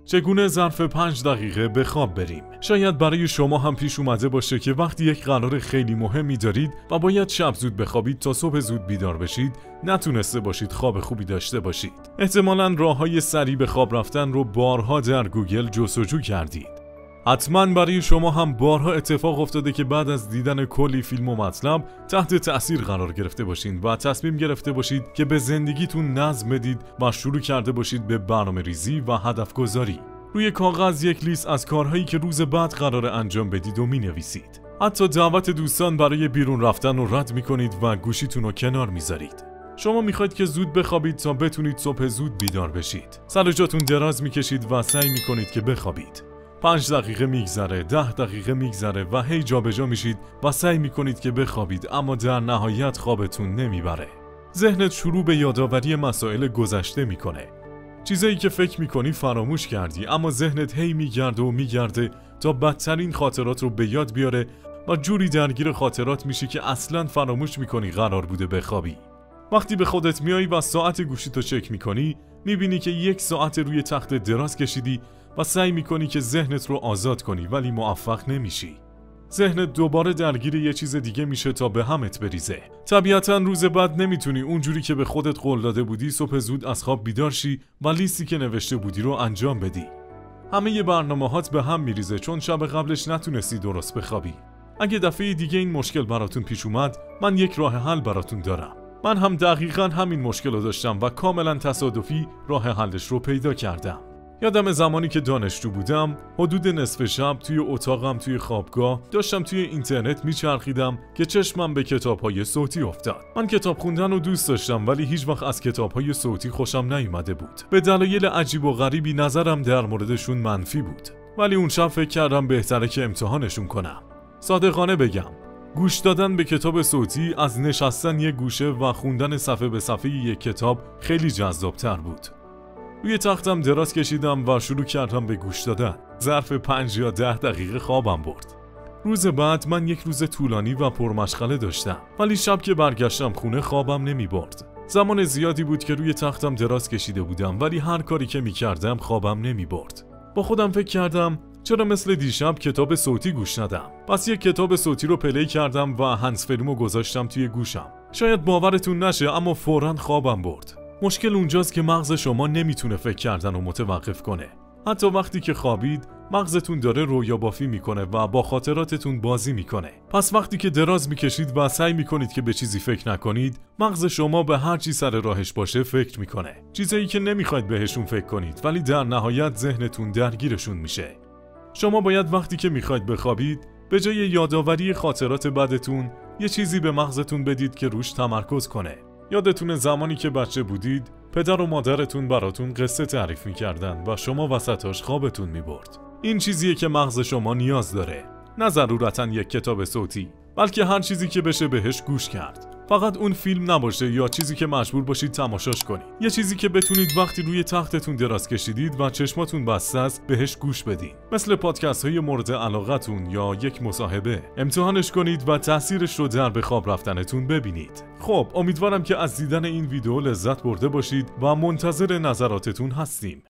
چگونه ظرف 5 دقیقه به خواب بریم؟ شاید برای شما هم پیش اومده باشه که وقتی یک قرار خیلی مهمی دارید و باید شب زود بخوابید تا صبح زود بیدار بشید، نتونسته باشید خواب خوبی داشته باشید. احتمالاً راه‌های سریع به خواب رفتن رو بارها در گوگل جستجو کردید. حتما برای شما هم بارها اتفاق افتاده که بعد از دیدن کلی فیلم و مطلب تحت تأثیر قرار گرفته باشید و تصمیم گرفته باشید که به زندگیتون نظم بدید و شروع کرده باشید به برنامه‌ریزی و هدف گذاری. روی کاغذ یک لیست از کارهایی که روز بعد قرار انجام بدید و می‌نویسید. حتی دعوت دوستان برای بیرون رفتن رو رد می‌کنید و گوشیتون رو کنار می‌ذارید. شما می‌خواید که زود بخوابید تا بتونید صبح زود بیدار بشید. سر جاتون دراز می‌کشید و سعی می‌کنید که بخوابید. 5 دقیقه میگذره، 10 دقیقه میگذره و هی جابجا میشید و سعی میکنید که بخوابید، اما در نهایت خوابتون نمیبره. ذهنت شروع به یادآوری مسائل گذشته میکنه. چیزایی که فکر میکنی فراموش کردی، اما ذهنت هی میگرده و میگرده تا بدترین خاطرات رو به یاد بیاره و جوری درگیر خاطرات میشی که اصلاً فراموش میکنی قرار بوده بخوابی. وقتی به خودت میایی و ساعت گوشیتو چک میکنی، میبینی که 1 ساعت روی تخت دراز کشیدی و سعی میکنی که ذهنت رو آزاد کنی، ولی موفق نمیشی. ذهنت دوباره درگیر یه چیز دیگه میشه تا به همت بریزه. طبیعتاً روز بعد نمیتونی اونجوری که به خودت قول داده بودی صبح زود از خواب بیدار شی و لیستی که نوشته بودی رو انجام بدی. همه ی برنامه‌هات به هم میریزه چون شب قبلش نتونستی درست بخوابی. اگه دفعه دیگه این مشکل براتون پیش اومد، من یک راه حل براتون دارم. من هم دقیقاً همین مشکل رو داشتم و کاملاً تصادفی راه حلش رو پیدا کردم. یادم زمانی که دانشجو بودم، حدود نصف شب توی اتاقم توی خوابگاه داشتم توی اینترنت میچرخیدم که چشمم به کتاب‌های صوتی افتاد. من کتاب خوندن رو دوست داشتم، ولی هیچ وقت از کتاب‌های صوتی خوشم نیومده بود. به دلایل عجیب و غریبی نظرم در موردشون منفی بود. ولی اون شب فکر کردم بهتره که امتحانشون کنم. صادقانه بگم، گوش دادن به کتاب صوتی از نشستن یک گوشه و خوندن صفحه به صفحه یک کتاب خیلی جذاب‌تر بود. روی تختم دراز کشیدم و شروع کردم به گوش دادن. ظرف 5 یا 10 دقیقه خوابم برد. روز بعد من یک روز طولانی و پرمشغله داشتم، ولی شب که برگشتم خونه خوابم نمی برد. زمان زیادی بود که روی تختم دراز کشیده بودم، ولی هر کاری که می کردم خوابم نمی برد. با خودم فکر کردم چرا مثل دیشب کتاب صوتی گوش ندم؟ پس یک کتاب صوتی رو پلی کردم و هندزفریمو گذاشتم توی گوشم. شاید باورتون نشه، اما فوراً خوابم برد. مشکل اونجاست که مغز شما نمیتونه فکر کردن رو متوقف کنه. حتی وقتی که خوابید، مغزتون داره رویا بافی میکنه و با خاطراتتون بازی میکنه. پس وقتی که دراز میکشید و سعی میکنید که به چیزی فکر نکنید، مغز شما به هر چی سر راهش باشه فکر میکنه. چیزایی که نمیخواید بهشون فکر کنید، ولی در نهایت ذهنتون درگیرشون میشه. شما باید وقتی که میخواید بخوابید، به جای یادآوری خاطرات بدتون، یه چیزی به مغزتون بدید که روش تمرکز کنه. یادتونه زمانی که بچه بودید، پدر و مادرتون براتون قصه تعریف می‌کردن و شما وسطاش خوابتون می‌برد. این چیزیه که مغز شما نیاز داره، نه ضرورتاً یک کتاب صوتی، بلکه هر چیزی که بشه بهش گوش کرد. فقط اون فیلم نباشه یا چیزی که مجبور باشید تماشاش کنید. یه چیزی که بتونید وقتی روی تختتون دراز کشیدید و چشماتون بسته است بهش گوش بدین. مثل پادکست‌های مورد علاقتون یا یک مصاحبه. امتحانش کنید و تاثیرش رو در به خواب رفتنتون ببینید. خب، امیدوارم که از دیدن این ویدیو لذت برده باشید و منتظر نظراتتون هستیم.